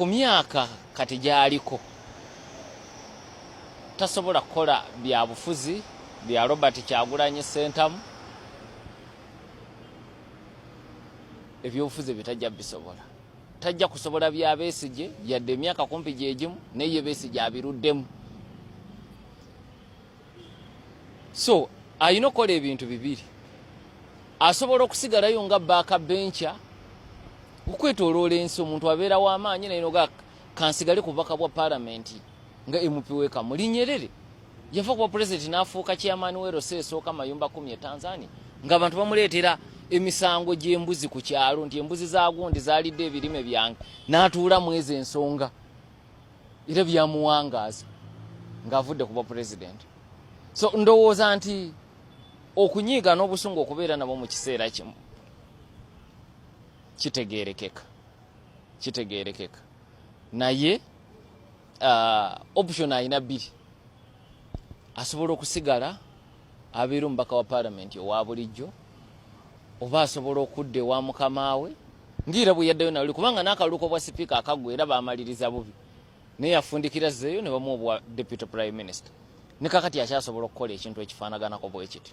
ku myaka kati gyaliko tasobola kukola bya bufuzi bya Robert Kyagulanyi Ssentamu ebyobufuzi bitajja bisobola tajja kusobola bya Besigye yadde emyaka kumpi gyegimu naye Besigye abiruddemu. So ayina okukola ebintu bibiri, asobola okusigalayo nga backbencher okwetoloola ensi, omuntu abeera w'amaanyi naye noga kansigale ku bubaka bwa Parliament nga MP weka Mulinyerere yafa kuba president n'afuuka chairman w'Erose esooka mayumba 10 Tanzania ng'abantu bamuleetera emisango gy'embuzi ku kyalo nti embuzi za gundi zaalidde ebirime byange n'atuula mu ezo ensonga era byamuwangaaza ng'avudde kuba president. So ndowooza nti okunyiiga n'obusungu okubeera nabo mu kiseera kimu kitegeerekeka naye option ayina bbiri, asobola okusigala abeera omubaka wa Parliament owa bulijjo oba asobola okudda ewa mukama we ngira bwe yaddayo nali kubanga n'akaluuko bwa sipiika akaggwa era baamaliriza bubi naye yafundikira zeeyo ne bamuwa obwa Deputy Prime Minister ne kakati akyasobola okukola ekintu ekifaanaganako bwe kiti.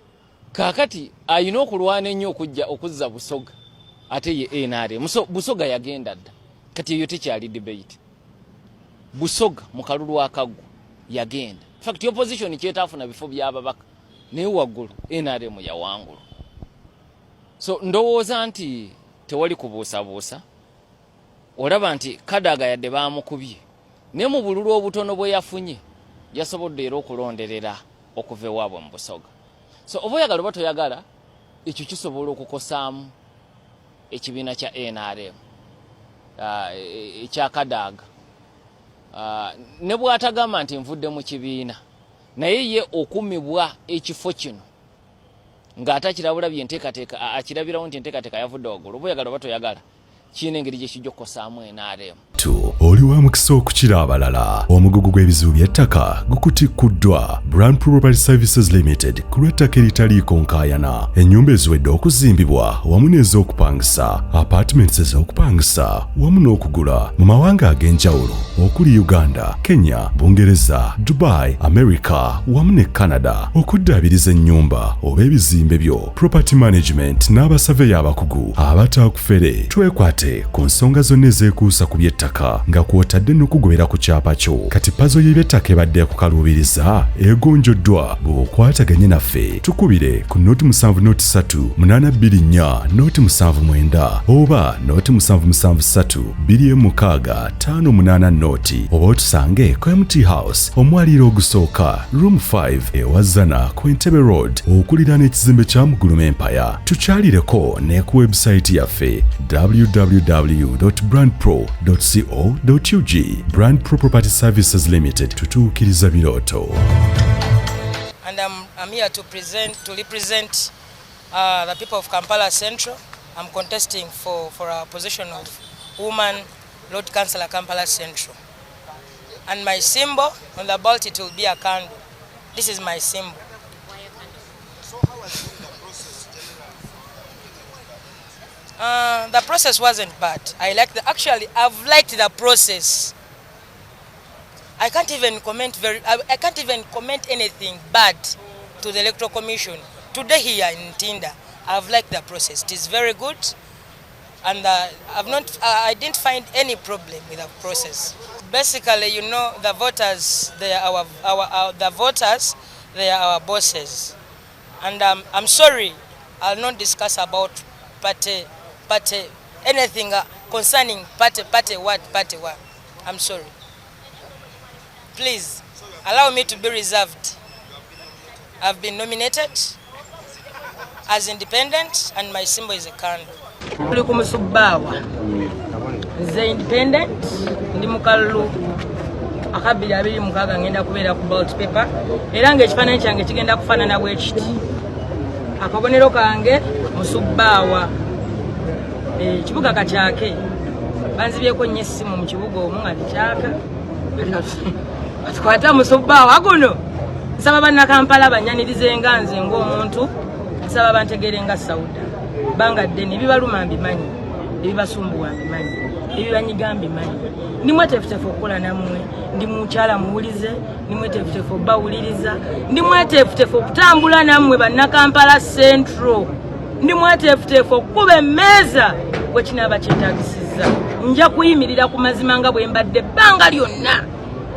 Kakati ayina okulwana ennyo okuzza Busoga ate ye NRM. Busoga yagenda dda kati eyo tekyali debate. Busoga mu kalulu akaggwa yagenda. In fact opposition kyetaafuna bifo by'ababaka naye waggulu NRM yawangulu. So ndowooza nti tewali kubuusabuusa, olaba nti Kadaga yadde baamukubye ne mu bululu obutono bwe yafunye yasobodde era okulonderera okuva ewaabwe mu Busoga. So oba oyagala oba toyagala ekyo kisobola okukosaamu ekibiina kya NRM ekya Kadaga. Ne bw'atagamba nti nvudde mu kibiina naye ye okumibwa ekifo kino ng'atakirabula byenteekateeka akirabirawo nti enteekateeka yavudde waggulu. Oba oyagala oba toyagala kiina engeri gye kijja okukosaamu NRM. Oli wa mukisa okukira abalala, omugugu gw'ebizibu by'ettaka gukutikuddwa Brand Property Services Limited ku lw'ettaka eritaliiko nkaayana. Ennyumba eziwedde okuzimbibwa wamu n'ez'okupangisa, apartments ez'okupangisa wamu n'okugula mu mawanga ag'enjawulo okuli Uganda, Kenya, Bungereza, Dubai, America wamu ne Canada. Okuddaabiriza ennyumba oba ebizimbe byo, property management n'abasaveya abakugu abatakufere. Twekwate ku nsonga zonna ezeekuusa ku by'ettaka nga kw'otadde n'okugobera ku kyapa kyo. Kati pazo y'eby'ettaka ebadde kukaluubiriza egonjoddwa. Bw'okwataganye naffe tukubire ku noti 703 824 noti 79 oba noti 773 26 58 noti oba otusange ku MT House omwaliiro ogusooka room 5 ewazana ku Entebbe Road okuliraana ekizimbe kya Muguluma Empire. Tukyalireko ne ku website yaffe www.brandpro.co.ug. Brand Pro Property Services Limited, tutuukiriza birooto. And I'm here to represent the people of Kampala Central. I'm contesting for a position of woman Lord Councillor Kampala Central. And my symbol on the ballot, it will be a candle. This is my symbol. So how was the process? The process wasn't bad. I've liked the process. I can't even comment anything bad to the Electoral Commission. Today here in Tinda, I've liked the process. It is very good, and I didn't find any problem with the process. Basically, you know, the voters, they are our bosses, and I'm sorry, I'll not discuss about party, anything concerning party what. I'm sorry. Please allow me to be reserved. I've been nominated as independent, and my symbol is a candle. Nze independent ndi mukalulu akabiri abiri mukaga ngenda kubeera ku ballot paper era ng'ekifaananyi kyange kigenda kufaanana bwe kiti. Akabonero kange Musubbaawa ekibuga kakyake banzibyeko nnyo essimu mu kibuga omwo nga tekyaka tukwata Musubbaawa guno. Nsaba bannakampala bannyanirize nga nze ng'omuntu, nsaba bantegere nga Sauda bangadde ne bibaluma mbimanyi ebibasumbuwa mbimanyi. ebibanyigamba manyi ndi mweteefuteefu okukola nammwe ndi mukyala muwulize ndi mweteefuteefu obbawuliriza ndi mweteefuteefu okutambula nammwe bannakampala central ndi mweteefuteefu okukuba emmeeza bwe kinaaba kyetaagisizza nja kuyimirira ku mazima nga bwe mbadde ebbanga lyonna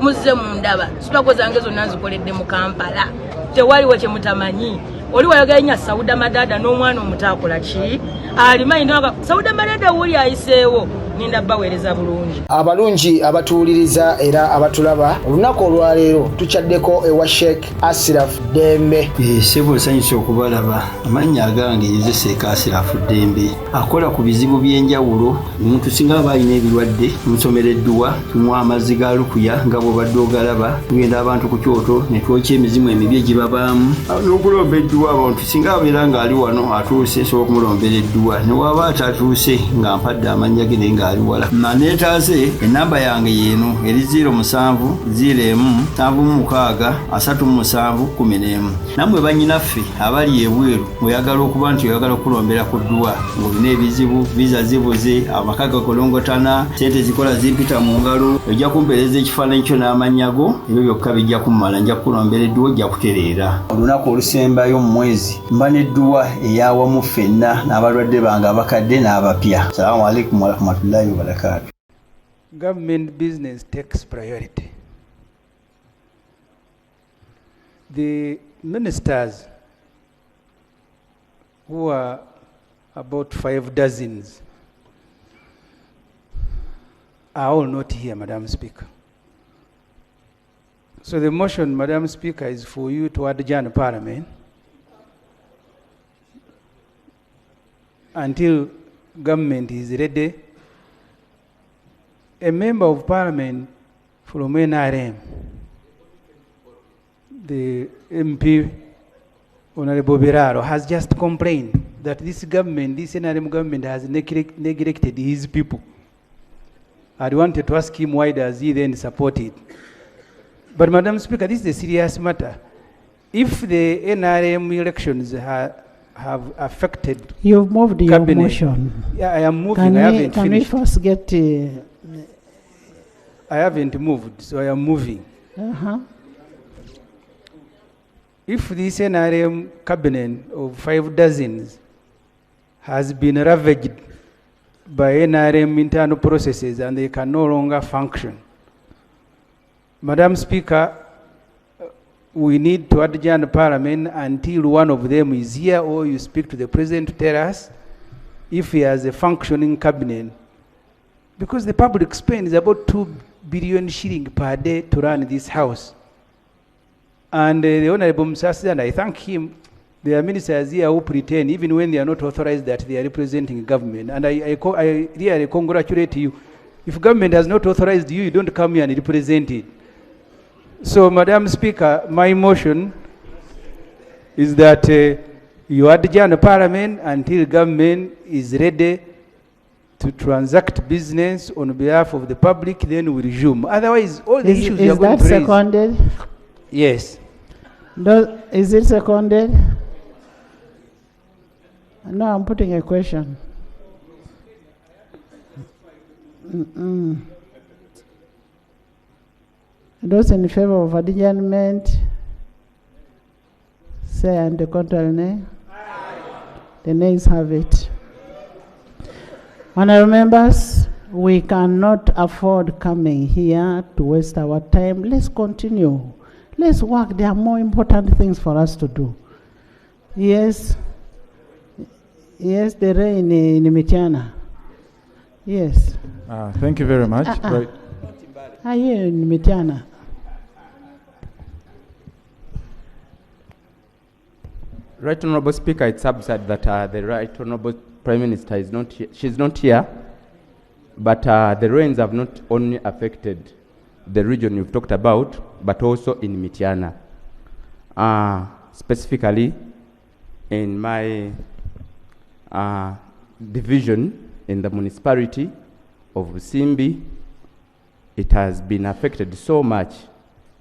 muzze mu ndaba sitwako zange zonna nzikoledde mu Kampala tewaliwo kye mutamanyi oli wayogera nya Sauda Madaada n'omwana omuto akola ki alimanyi ndoga Sauda Madaada wuli ayiseewo ninda baweereza bulungi abalungi abatuwuliriza era abatulaba olunaku olwaleero tukyaddeko ewa Sheikh Asiraf Dembe sebo nsanyusa okubalaba amannya agange nze Sheikh Asiraf Dembe akola ku bizibu by'enjawulo omuntu singa aba alina ebirwadde musomereddwa tumuwa amazzi ga lukuya nga bw'obadde ogalaba tugenda abantu ku kyoto ne twokya emizimu emibi egibabaamu n'okulomba edduwa abantu singa abeera ng'ali wano atuuse sobola okumulombera edduwa ne waba atatuuse nga mpadde amannya ge naye ng'ali wala neetaase enamba yange yeeno eri 0707763711 nammwe bannyinaffe abali ebweru oyagala okuba nti oyagala okulombera ku dduwa ng'olina ebizibu viza zibuze amaka gakolongotana sente zikola zimpita mu ngalo ojja kumpeereza ekifaananyi kyo n'amannya go ebyo byokka bijja kummala nja kukulombera edduwa ojja kutereera olunaku olusembayo mu mwezi mba n'edduwa eyawamu ffenna n'abalwadde bange abakadde n'abapya. Salaamu alaikum warahmatullahi wabarakatuh. Government business takes priority. The ministers, who are about 5 dozens, are all not here, Madam Speaker. So the motion, Madam Speaker, is for you to adjourn Parliament until government is ready. A member of Parliament from NRM, the MP, Honorable Biraro, has just complained that this government, this NRM government, has neglected his people. I wanted to ask him why does he then support it. But Madam Speaker, this is a serious matter. If the NRM elections have affected... You've moved your cabinet, motion. Yeah, I am moving. I haven't can finished. we first get... I haven't moved, so I am moving. If this NRM cabinet of 5 dozens has been ravaged by NRM internal processes and they can no longer function, Madam Speaker, we need to adjourn Parliament until one of them is here, or you speak to the President to tell us if he has a functioning cabinet. Because the public spends about 2 billion shillings per day to run this house. And the Honorable Musasi, and I thank him, there are ministers here who pretend, even when they are not authorized, that they are representing government. And I really congratulate you. If government has not authorized you, you don't come here and represent it. So, Madam Speaker, my motion is that you adjourn Parliament until government is ready to transact business on behalf of the public, then we resume. Otherwise, all the issues you are going to raise... Is that seconded? Yes. Is it seconded? No, I'm putting a question. Those in favor of adjournment, say and the contrary nay. The nays have it. Honourable members, we cannot afford coming here to waste our time. Let's continue. Let's work. There are more important things for us to do. Yes. Yes, the rain in Mitiana. Yes. Thank you very much. Right. Are you in Mitiana? Right Honourable Speaker, it's absurd that the Right Honourable Prime Minister is not here. She's not here, but the rains have not only affected the region you've talked about, but also in Mitiana. Specifically, in my division in the municipality of Simbi, it has been affected so much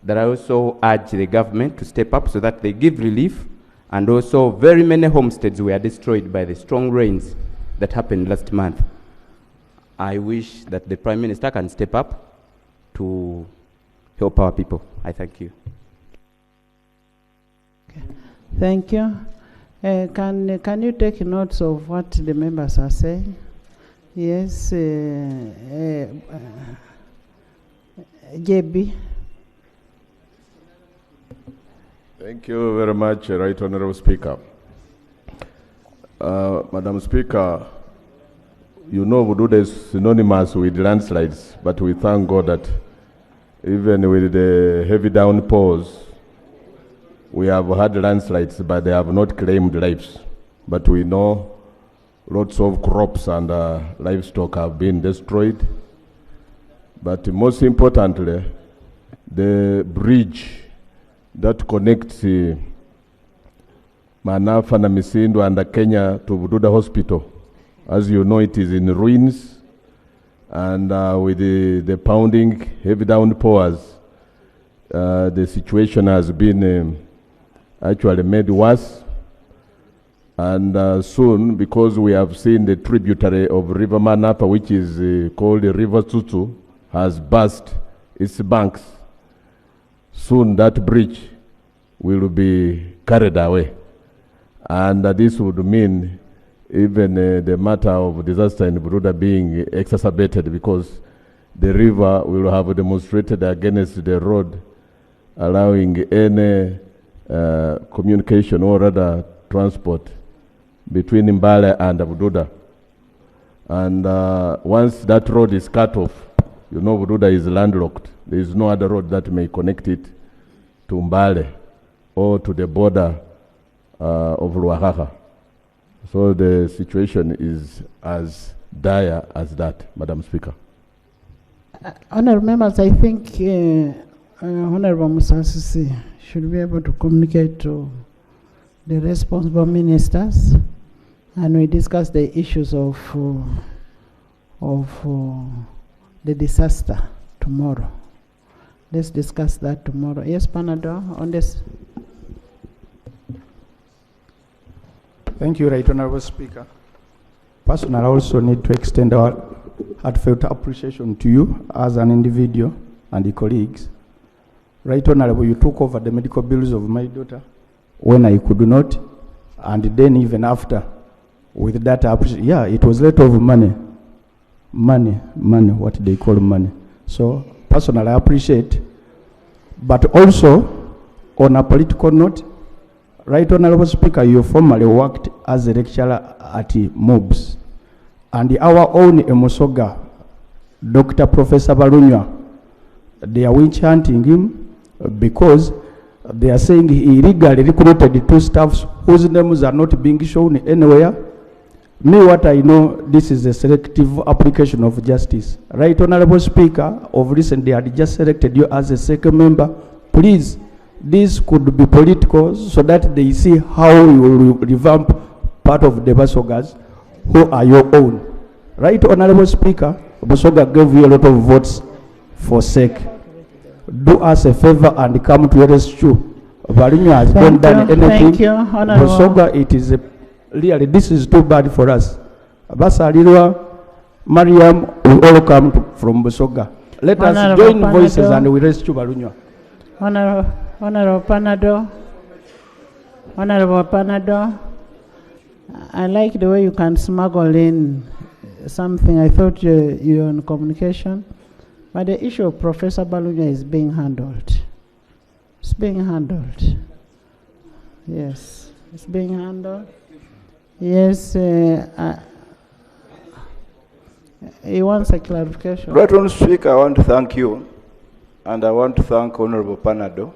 that I also urge the government to step up so that they give relief. And also, very many homesteads were destroyed by the strong rains that happened last month. I wish that the Prime Minister can step up to help our people. I thank you. Okay. Thank you. Can you take notes of what the members are saying? Yes, JB. Thank you very much, Right Honourable Speaker. Madam Speaker, you know Bududa is synonymous with landslides, but we thank God that even with the heavy downpours, we have had landslides, but they have not claimed lives. But we know lots of crops and livestock have been destroyed. But most importantly, the bridge that connects Manafa na Misindo and Kenya to Bududa Hospital, as you know, it is in ruins, and with the pounding heavy downpours, the situation has been actually made worse. And soon, because we have seen the tributary of River Manapa, which is called the River Tutu, has burst its banks, soon that bridge will be carried away. And this would mean even the matter of disaster in Buruda being exacerbated, because the river will have demonstrated against the road, allowing any communication or other transport between Mbale and Bududa. And once that road is cut off, you know Bududa is landlocked. There is no other road that may connect it to Mbale or to the border of Ruahaha. So the situation is as dire as that, Madam Speaker. Honourable members, I think Honourable Musasisi should be able to communicate to the responsible ministers, and we discuss the issues of the disaster tomorrow. Let's discuss that tomorrow. Yes, Panado, on this. Thank you, Right Honourable Speaker. Personally, I also need to extend our heartfelt appreciation to you as an individual and the colleagues. Right Honourable, you took over the medical bills of my daughter when I could not, and then even after, with that appreciation. Yeah, it was a lot of money, what they call money. So personally, I appreciate. But also, on a political note, Right Honourable Speaker, you formerly worked as a lecturer at MOBS, and our own Emosoga, Dr. Professor Balunya, they are witch hunting him because they are saying he illegally recruited two staffs whose names are not being shown anywhere. Me, what I know, this is a selective application of justice. Right Honourable Speaker, of recent they had just selected you as a second member. Please, this could be political so that they see how you will revamp part of the Basogas who are your own. Right Honourable Speaker, Basoga gave you a lot of votes for sake. Do us a favor and come to your rescue. Balunya has not done anything. Thank you, Honourable. Basoga, it is really, this is too bad for us. Basalirwa, Mariam, we all come from Basoga. Let us join voices and we rescue Balunya. Honourable Panado, Honourable Panado, I like the way you can smuggle in something. I thought you're on communication, but the issue of Professor Balunya is being handled. It's being handled. Yes, it's being handled. Yes, he wants a clarification. Right Honourable Speaker, I want to thank you, and I want to thank Honourable Panado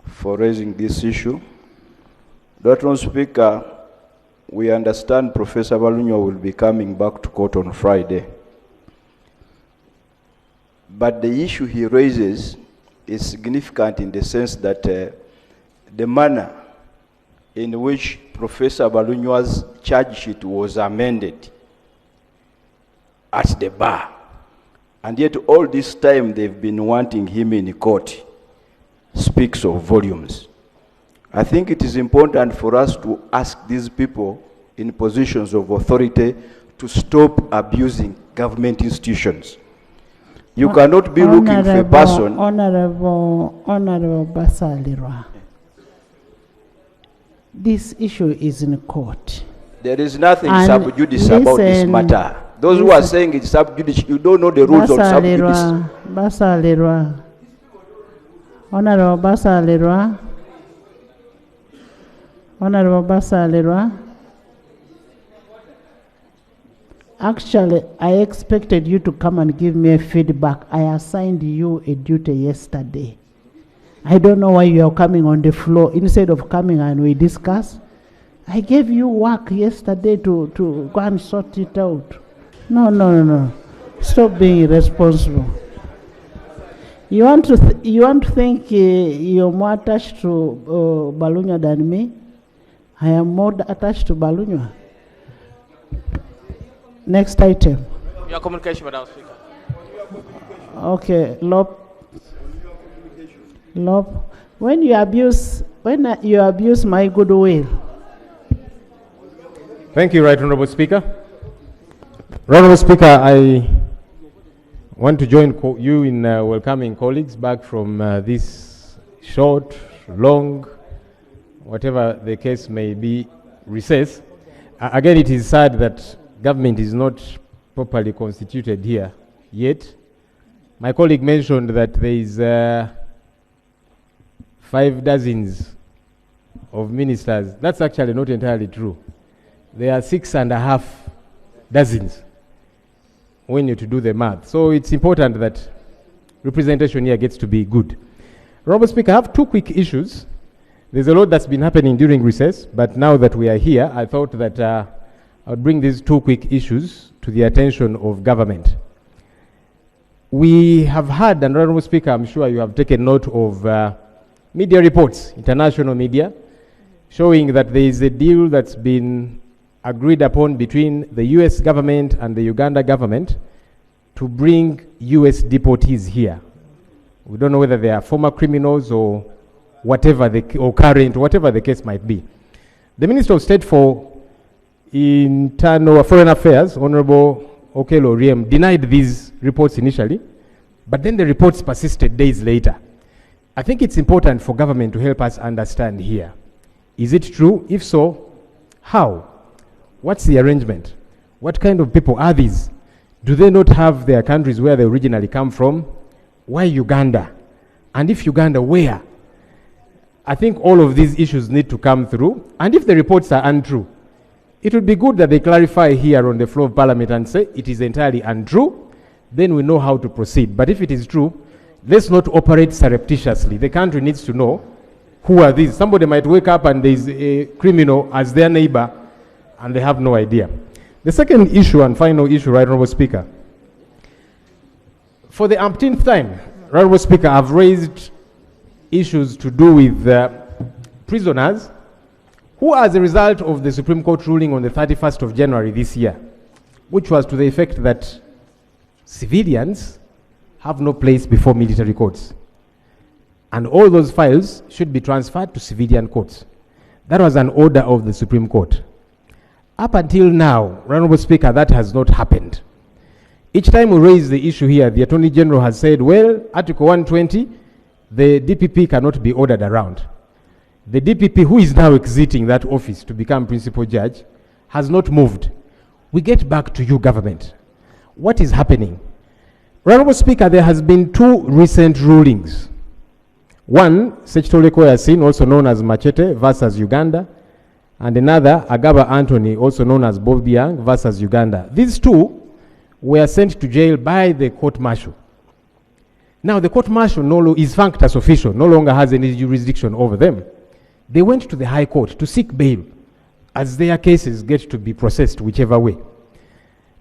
for raising this issue. Right Honourable Speaker, we understand Professor Balunya will be coming back to court on Friday. But the issue he raises is significant in the sense that the manner in which Professor Balunya's charge sheet was amended at the bar, and yet all this time they've been wanting him in court, speaks of volumes. I think it is important for us to ask these people in positions of authority to stop abusing government institutions. You cannot be looking for a person. Honorable Basalirwa, this issue is in court. There is nothing And sub judice about this listen, matter. Those who are saying it's sub judice, you don't know the rules of sub judice. Basalirwa. Honorable Basalirwa. Honorable Basalirwa. Actually, I expected you to come and give me a feedback. I assigned you a duty yesterday. I don't know why you are coming on the floor instead of coming and we discuss. I gave you work yesterday to go and sort it out. No. Stop being irresponsible. You want to think you're more attached to Balunya than me? I am more attached to Balunya. Next item. Your communication, Madam Speaker. Okay, Lop. When you abuse my goodwill. Thank you, Right Honourable Speaker. Right Honourable Speaker, I want to join you in welcoming colleagues back from this short, long, whatever the case may be, recess. Again, it is sad that government is not properly constituted here yet. My colleague mentioned that there is 5 dozens of ministers. That's actually not entirely true. There are 6.5 dozens when you to do the math. So it's important that representation here gets to be good. Honourable Speaker, I have 2 quick issues. There's a lot that's been happening during recess, but now that we are here, I thought that I would bring these 2 quick issues to the attention of government. We have had, and Honourable Speaker, I'm sure you have taken note of media reports, international media, showing that there is a deal that's been agreed upon between the US government and the Uganda government to bring US deportees here. We don't know whether they are former criminals or whatever or current, whatever the case might be. The Minister of State for Foreign Affairs, Honorable Okello Oryem, denied these reports initially, but then the reports persisted days later. I think it's important for government to help us understand here. Is it true? If so, how? What's the arrangement? What kind of people are these? Do they not have their countries where they originally come from? Why Uganda? And if Uganda, where? I think all of these issues need to come through. And if the reports are untrue, it would be good that they clarify here on the floor of Parliament and say it is entirely untrue. Then we know how to proceed. But if it is true, let's not operate surreptitiously. The country needs to know who are these. Somebody might wake up and there's a criminal as their neighbor and they have no idea. The second issue and final issue, Right Honourable Speaker. For the umpteenth time, Right Honourable Speaker, I've raised issues to do with prisoners who, as a result of the Supreme Court ruling on the 31st of January this year, which was to the effect that civilians have no place before military courts. And all those files should be transferred to civilian courts. That was an order of the Supreme Court. Up until now, Honourable Speaker, that has not happened. Each time we raise the issue here, the Attorney General has said, well, Article 120, the DPP cannot be ordered around. The DPP, who is now exiting that office to become principal judge, has not moved. We get back to you, government. What is happening? Honourable Speaker, there has been 2 recent rulings. One, Sechitole Koyasin, also known as Machete versus Uganda, and another, Agaba Anthony, also known as Bob Biang versus Uganda. These 2 were sent to jail by the court-martial. Now, the court-martial is functus official, no longer has any jurisdiction over them. They went to the High Court to seek bail as their cases get to be processed whichever way.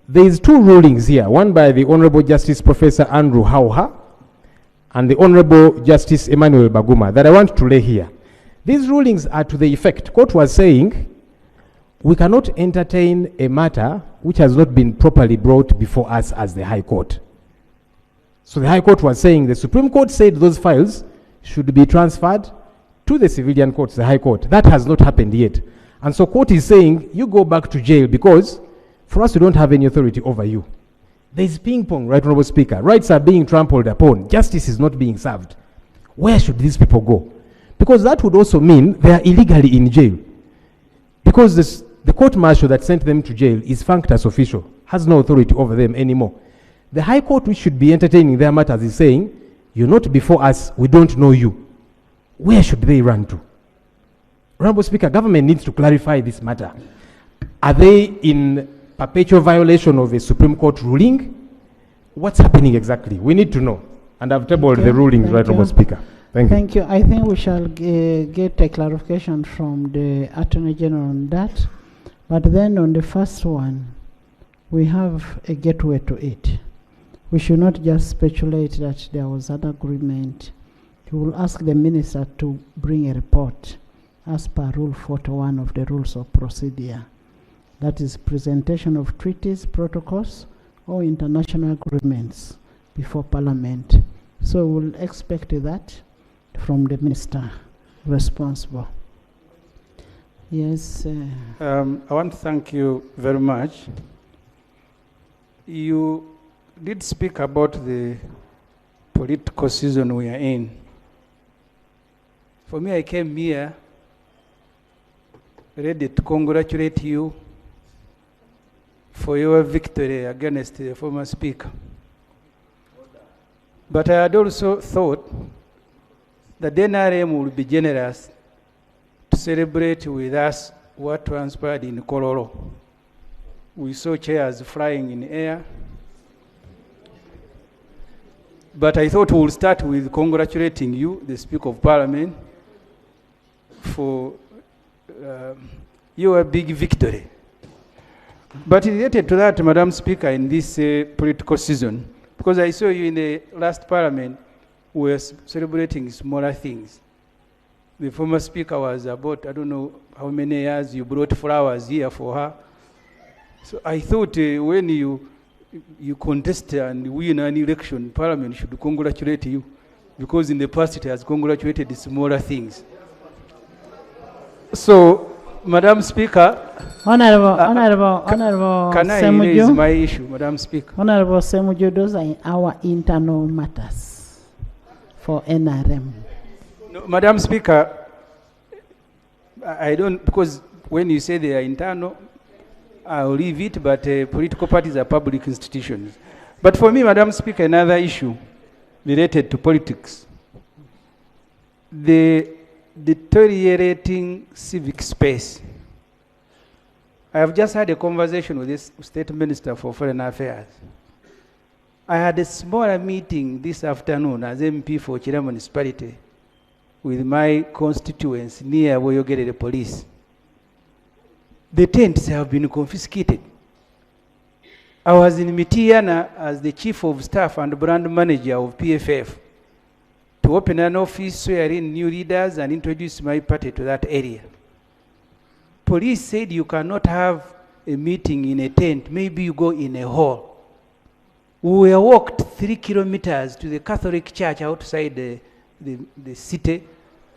There is 2 rulings here, one by the Honourable Justice Professor Andrew Hauha and the Honourable Justice Emmanuel Baguma that I want to lay here. These rulings are to the effect, court was saying, we cannot entertain a matter which has not been properly brought before us as the High Court. So the High Court was saying the Supreme Court said those files should be transferred to the civilian courts, the High Court. That has not happened yet. And so court is saying, you go back to jail because for us we don't have any authority over you. There's ping pong, Right Honorable Speaker. Rights are being trampled upon. Justice is not being served. Where should these people go? Because that would also mean they are illegally in jail. Because the court martial that sent them to jail is functus official, has no authority over them anymore. The High Court, which should be entertaining their matters, is saying, you're not before us, we don't know you. Where should they run to? Honorable Speaker, government needs to clarify this matter. Are they in perpetual violation of a Supreme Court ruling? What's happening exactly? We need to know. And I've tabled the rulings, Right Honorable Speaker. Thank you. I think we shall get a clarification from the Attorney General on that. But then on the first one, we have a gateway to it. We should not just speculate that there was an agreement. You will ask the minister to bring a report as per Rule 41 of the Rules of Procedure. That is presentation of treaties, protocols, or international agreements before Parliament. So we'll expect that from the minister responsible. Yes. I want to thank you very much. You did speak about the political season we are in. For me, I came here ready to congratulate you for your victory against the former speaker. But I had also thought that the NRM would be generous to celebrate with us what transpired in Kololo. We saw chairs flying in the air. But I thought we would start with congratulating you, the Speaker of Parliament, for your big victory. But related to that, Madam Speaker, in this political season, because I saw you in the last Parliament, we were celebrating smaller things. The former Speaker was about, I don't know how many years, you brought flowers here for her. So I thought when you contest and win an election, Parliament should congratulate you, because in the past it has congratulated the smaller things. So, Madam Speaker, Honorable can I Semuju, raise my issue, Madam Speaker? Honorable Semuju, those are our internal matters for NRM. No, Madam Speaker, I don't, because when you say they are internal, I'll leave it, but political parties are public institutions. But for me, Madam Speaker, another issue related to politics. The deteriorating civic space. I have just had a conversation with this State Minister for Foreign Affairs. I had a smaller meeting this afternoon as MP for Chira Municipality with my constituents near where you get the police. The tents have been confiscated. I was in Mitiana as the Chief of Staff and Brand Manager of PFF to open an office swearing new leaders and introduce my party to that area. Police said you cannot have a meeting in a tent, maybe you go in a hall. We walked 3 kilometers to the Catholic church outside the city.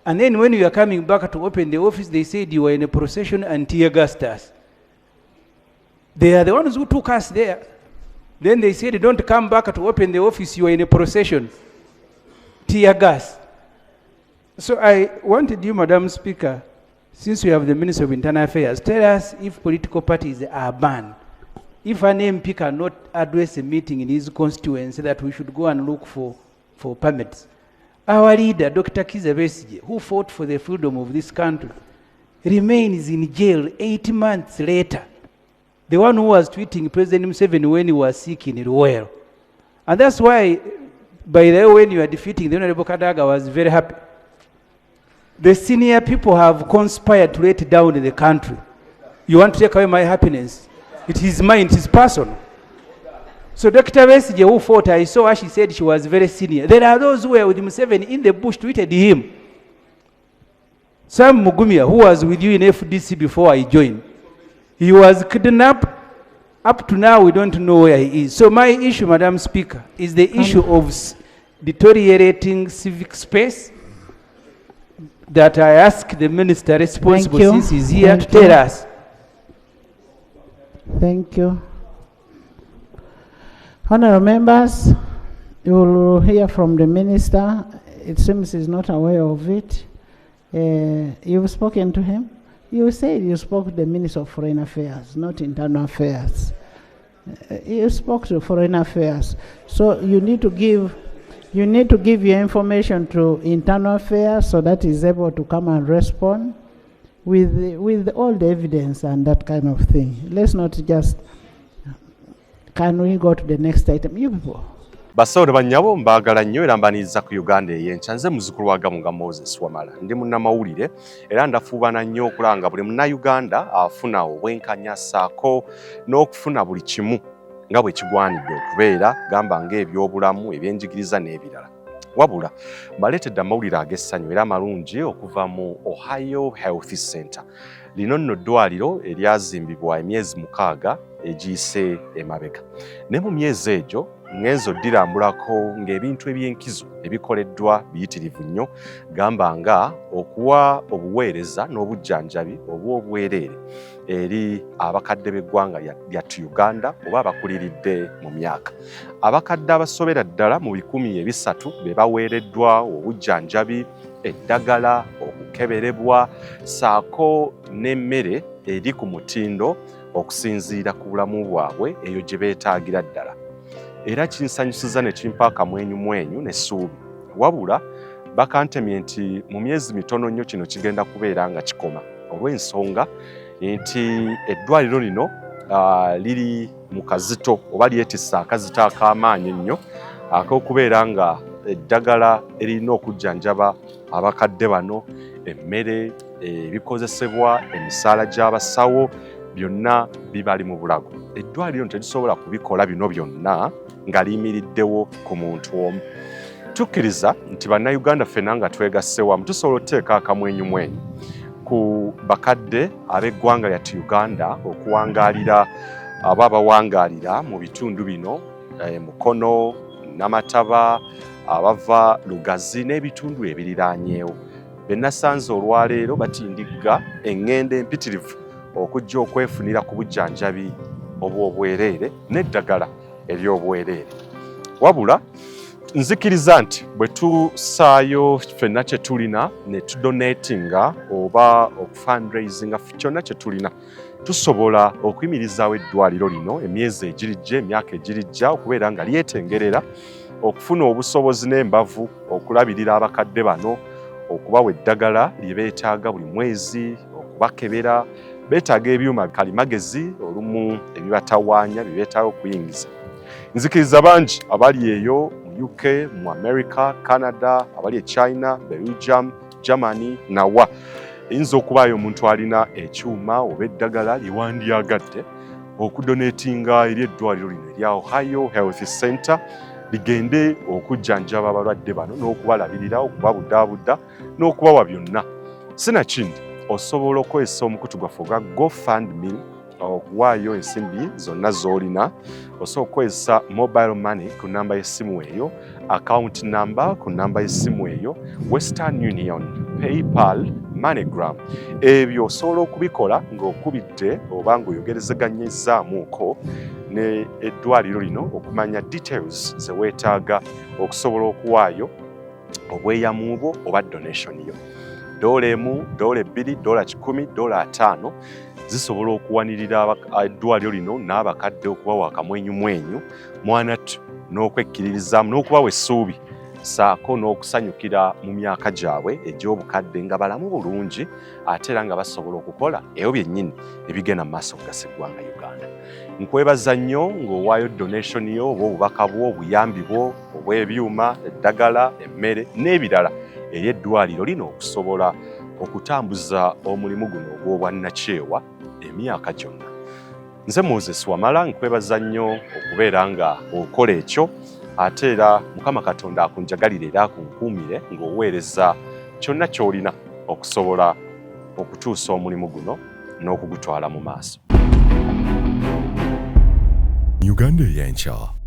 And then when we were coming back to open the office, they said you were in a procession and tear gassed us. They are the ones who took us there. Then they said, don't come back to open the office, you were in a procession. Tear gas. So I wanted you, Madam Speaker, since we have the Minister of Internal Affairs, tell us if political parties are banned. If an MP cannot address a meeting in his constituency, that we should go and look for permits. Our leader, Dr. Kizza Besigye, who fought for the freedom of this country, remains in jail 8 months later. The one who was tweeting President Museveni when he was sick in Ruwero. And that's why, by the way, when you are defeating the Honorable Kadaga, I was very happy. The senior people have conspired to let down the country. You want to take away my happiness? It is mine, it is personal. So Dr. Besigye, who fought, I saw her, she said she was very senior. There are those who were with Museveni in the bush, tweeted him. Sam Mugumia, who was with you in FDC before I joined, he was kidnapped. Up to now, we don't know where he is. So my issue, Madam Speaker, is the issue of deteriorating civic space that I ask the minister responsible, since he's here, to tell us. Thank you. Honourable members, you will hear from the minister. It seems he's not aware of it. You've spoken to him? You said you spoke to the Minister of Foreign Affairs, not Internal Affairs. You spoke to Foreign Affairs. So you need to give your information to Internal Affairs so that he's able to come and respond with all the evidence and that kind of thing. Let's not just, can we go to the next item? You people. Basawo banyabo mbagala nnyo era mbaniriza ku Uganda Eyenkya nze muzzukulu wa Gamunga Moses Wamala ndi munnamawulire era ndafuubana nnyo okulanga buli munnayuganda afuna obwenkanya ssaako n'okufuna buli kimu nga bwe kigwanidde okubeera gamba ng'ebyobulamu ebyenjigiriza n'ebirala wabula mbaleetedde amawulire ag'essanyu era amalungi okuva mu Ohio Health Center. Lino nno ddwaliro eryazimbibwa emyezi 6 egiyise emabega ne mu myezi egyo ngenzo dirambulako ng'ebintu eby'enkizo ebikoleddwa biyitirivu nnyo gamba nga okuwa obuweereza n'obujjanjabi obw'obwereere eri abakadde b'eggwanga lya Uganda oba abakuliridde mu myaka. Abakadde abasobera ddala mu 300 be baweereddwa obujjanjabi, eddagala, okukeberebwa ssaako n'emmere eri ku mutindo okusinziira ku bulamu bwabwe eyo gye beetaagira ddala. Era kinsanyusiza ne kimpa akamwenyumwenyu n'essuubi wabula bakantemye nti mu myezi mitono nnyo kino kigenda kubeera nga kikoma olw'ensonga nti eddwaliro lino liri mu kazito oba lyetissa akazito ak'amaanyi ennyo ak'okubeera nga eddagala erina okujjanjaba abakadde bano, emmere, ebikozesebwa, emisaala gy'abasawo byonna bibali mu bulago. Eddwaliro terisobola kubikola bino byonna nga liyimiriddewo ku muntu omu. Tukkiriza nti bannayuganda ffenna nga twegasse wamu tusobola okuteeka akamwenyumwenyu ku bakadde ab'eggwanga lya Uganda okuwangaalira abo abawangaalira mu bitundu bino Mukono, Namataba, abava Lugazi n'ebitundu ebiriraanyeewo. Be nasanze olwaleero batindigga eŋŋendo empitirivu okujja okwefunira ku bujjanjabi obw'obwereere n'eddagala ery'obwereere. Wabula nzikiriza nti bwe tusaayo ffenna kye tulina ne tudonatinga oba okufundraisinga kyonna kye tulina tusobola okuyimirizaawo eddwaliro lino emyezi egirijja, emyaka egirijja okubeera nga lyetengerera okufuna obusobozi n'embavu okulabirira abakadde bano, okubawa eddagala lye beetaaga buli mwezi, okubakebera, beetaaga ebyuma kalimagezi olumu ebibatawaanya bye beetaaga okuyingiza. Nzikiriza bangi abali eyo mu UK, mu America, Canada, abali e China, Belgium, Germany nawa eyinza okubaayo omuntu alina ekyuma oba eddagala lyewandyagadde okudonatinga eri eddwaliro lino erya Ohio Health Center ligende okujjanjaba abalwadde bano n'okubalabirira, okubabuddaabudda n'okubawa byonna. Sinakindi osobola okukozesa omukutu gwaffe ogwa GoFundMe okuwaayo ensimbi zonna z'olina. Osobola okukozesa mobile money ku namba y'essimu eyo, account number ku namba y'essimu eyo, Western Union, PayPal, MoneyGram. Ebyo osobola okubikola ng'okubidde oba ng'oyogerezeganyizaamuuko ne eddwaliro lino okumanya details ze weetaaga okusobola okuwaayo obweyamu bwo oba donation yo. $1, $2, $10, $5 zisobola okuwanirira eddwaliro lino n'abakadde okubawa akamwenyumwenyu mwanatu n'okwekkiririzaamu n'okubawa essuubi ssaako n'okusanyukira mu myaka gyabwe egy'obukadde nga balamu bulungi ate era nga basobola okukola ebyo byennyini ebigenda mu maaso okugasa eggwanga Uganda. Nkwebaza nnyo ng'owaayo donation yo oba obubaka bwo, obuyambi bwo obw'ebyuma, eddagala, emmere n'ebirala eri eddwaliro lino okusobola okutambuza omulimu guno ogw'obwannakyewa emyaka gyonna. Nze Moses Wamala nkwebaza nnyo okubeera nga okola ekyo ate era Mukama Katonda akunjagalire era akunkuumire ng'oweereza kyonna ky'olina okusobola okutuusa omulimu guno n'okugutwala mu maaso. Uganda Eyenkya.